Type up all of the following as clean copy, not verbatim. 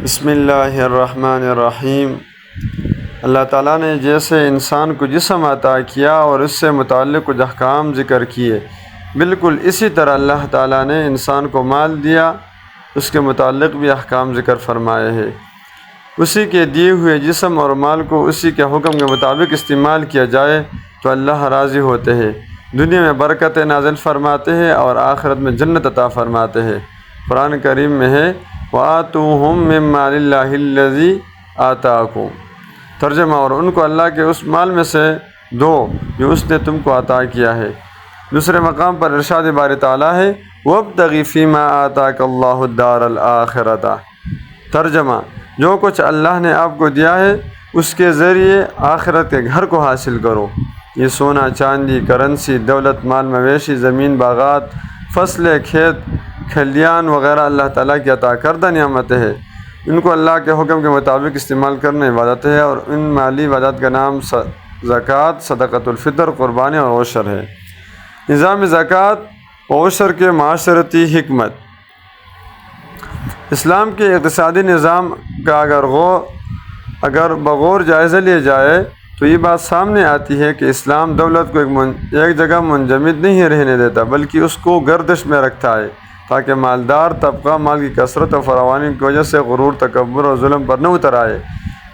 بسم اللہ الرحمن الرحیم۔ اللہ تعالیٰ نے جیسے انسان کو جسم عطا کیا اور اس سے متعلق کچھ احکام ذکر کیے، بالکل اسی طرح اللہ تعالیٰ نے انسان کو مال دیا، اس کے متعلق بھی احکام ذکر فرمائے ہیں۔ اسی کے دیے ہوئے جسم اور مال کو اسی کے حکم کے مطابق استعمال کیا جائے تو اللہ راضی ہوتے ہیں، دنیا میں برکت نازل فرماتے ہیں اور آخرت میں جنت عطا فرماتے ہیں۔ قرآن کریم میں ہے وَآتُوهُم مِّن مَّالِ اللَّهِ الَّذِي آتَاكُم، ترجمہ اور ان کو اللہ کے اس مال میں سے دو جو اس نے تم کو عطا کیا ہے۔ دوسرے مقام پر ارشاد باری تعالیٰ ہے وَابْتَغِ فِيمَا آتَاكَ اللَّهُ الدَّارَ الْآخِرَةَ، ترجمہ جو کچھ اللہ نے آپ کو دیا ہے اس کے ذریعے آخرت کے گھر کو حاصل کرو۔ یہ سونا، چاندی، کرنسی، دولت، مال مویشی، زمین، باغات، فصلیں، کھیت کھلیان وغیرہ اللہ تعالیٰ کی عطا کردہ نعمتیں ہیں۔ ان کو اللہ کے حکم کے مطابق استعمال کرنا عبادت ہے، اور ان مالی عبادات کا نام زکوٰۃ، صدقۃ الفطر، قربانی اور عشر ہے۔ نظام زکوٰۃ و عشر کے معاشرتی حکمت۔ اسلام کے اقتصادی نظام کا اگر بغور جائزہ لیا جائے تو یہ بات سامنے آتی ہے کہ اسلام دولت کو ایک جگہ منجمد نہیں رہنے دیتا، بلکہ اس کو گردش میں رکھتا ہے تاکہ مالدار طبقہ مال کی کثرت اور فراوانی کی وجہ سے غرور، تکبر اور ظلم پر نہ اتر آئے۔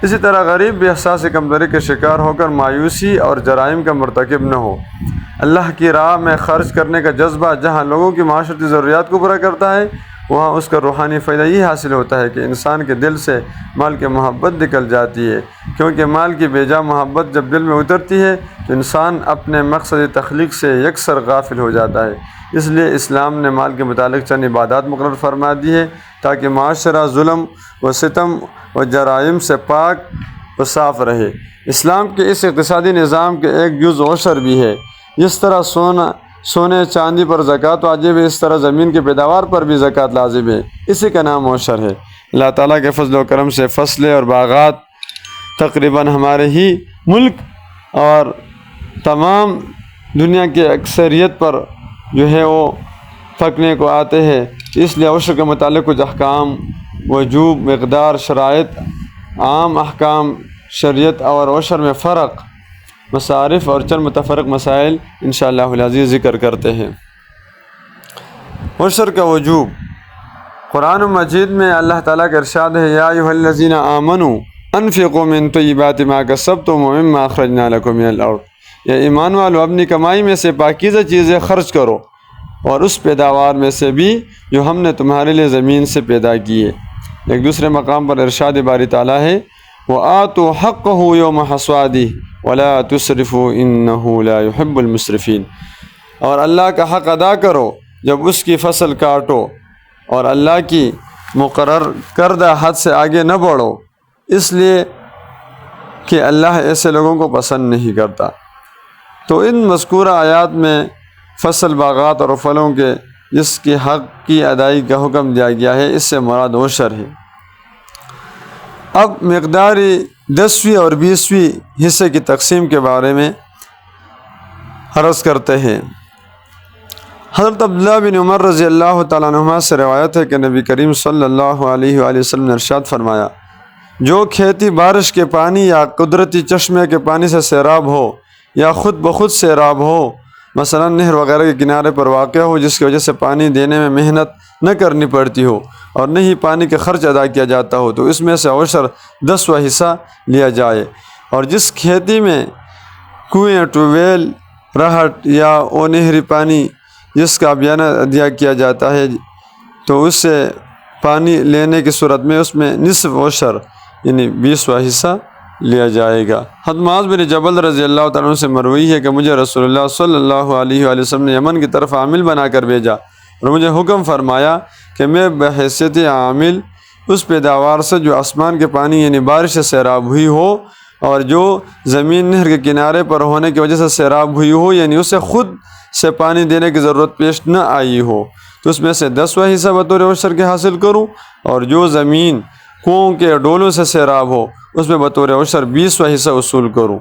اسی طرح غریب بھی احساس کمزوری کے شکار ہو کر مایوسی اور جرائم کا مرتکب نہ ہو۔ اللہ کی راہ میں خرچ کرنے کا جذبہ جہاں لوگوں کی معاشرتی ضروریات کو پورا کرتا ہے، وہاں اس کا روحانی فائدہ یہ حاصل ہوتا ہے کہ انسان کے دل سے مال کی محبت نکل جاتی ہے، کیونکہ مال کی بے جا محبت جب دل میں اترتی ہے تو انسان اپنے مقصد تخلیق سے یکسر غافل ہو جاتا ہے۔ اس لیے اسلام نے مال کے متعلق چند عبادات مقرر فرما دی ہے تاکہ معاشرہ ظلم و ستم و جرائم سے پاک و صاف رہے۔ اسلام کے اس اقتصادی نظام کے ایک جز عشر بھی ہے۔ جس طرح سونے چاندی پر زکوٰۃ واجب ہے، اس طرح زمین کی پیداوار پر بھی زکوٰۃ لازم ہے، اسی کا نام عشر ہے۔ اللہ تعالیٰ کے فضل و کرم سے فصلیں اور باغات تقریباً ہمارے ہی ملک اور تمام دنیا کے اکثریت پر جو ہے وہ پکنے کو آتے ہیں، اس لیے عشر کے متعلق کچھ احکام، وجوب، مقدار، شرائط، عام احکام شریعت اور عشر میں فرق، مصارف اور چند متفرق مسائل انشاءاللہ العزیز ذکر کرتے ہیں۔ عشر کا وجوب۔ قرآن مجید میں اللہ تعالیٰ کا ارشاد ہے یا ایھا الذین آمنوا انفقوا من طیبات ما کسبتم ومما اخرجنا لکم من الارض، یا ایمان والو اپنی کمائی میں سے پاکیزہ چیزیں خرچ کرو اور اس پیداوار میں سے بھی جو ہم نے تمہارے لیے زمین سے پیدا کی ہے۔ ایک دوسرے مقام پر ارشاد باری تعالیٰ ہے وَآتُوا حَقَّهُ يَوْمَ حَصَادِهِ وَلَا تُسْرِفُوا إِنَّهُ لَا يُحِبُّ الْمُسْرِفِينَ، اور اللہ کا حق ادا کرو جب اس کی فصل کاٹو، اور اللہ کی مقرر کردہ حد سے آگے نہ بڑھو، اس لیے کہ اللہ ایسے لوگوں کو پسند نہیں کرتا۔ تو ان مذکورہ آیات میں فصل، باغات اور پھلوں کے جس کے حق کی ادائیگی کا حکم دیا گیا ہے، اس سے مراد عشر ہے۔ اب مقداری 10ویں اور 20ویں حصے کی تقسیم کے بارے میں عرض کرتے ہیں۔ حضرت عبداللہ بن عمر رضی اللہ تعالیٰ عنہما سے روایت ہے کہ نبی کریم صلی اللہ علیہ وآلہ وسلم نے ارشاد فرمایا جو کھیتی بارش کے پانی یا قدرتی چشمے کے پانی سے سیراب ہو یا خود بخود سیراب ہو، مثلا نہر وغیرہ کے کنارے پر واقع ہو جس کی وجہ سے پانی دینے میں محنت نہ کرنی پڑتی ہو اور نہ ہی پانی کے خرچ ادا کیا جاتا ہو، تو اس میں سے عشر 10واں حصہ لیا جائے۔ اور جس کھیتی میں کنویں، ٹیوب ویل، رہٹ یا نہری پانی جس کا بیانہ ادا کیا جاتا ہے تو اس سے پانی لینے کی صورت میں اس میں نصف عشر یعنی 20واں حصہ لیا جائے گا۔ حضرت معاذ بن جبل رضی اللہ تعالیٰ عنہ سے مروی ہے کہ مجھے رسول اللہ صلی اللہ علیہ وآلہ وسلم نے یمن کی طرف عامل بنا کر بھیجا اور مجھے حکم فرمایا کہ میں بحیثیت عامل اس پیداوار سے جو آسمان کے پانی یعنی بارش سے سیراب ہوئی ہو اور جو زمین نہر کے کنارے پر ہونے کی وجہ سے سیراب ہوئی ہو، یعنی اسے خود سے پانی دینے کی ضرورت پیش نہ آئی ہو، تو اس میں سے 10واں حصہ بطور عشر کے حاصل کروں، اور جو زمین کنوؤں کے ڈولوں سے سیراب ہو اس میں بطور عشر 20واں حصہ وصول کروں۔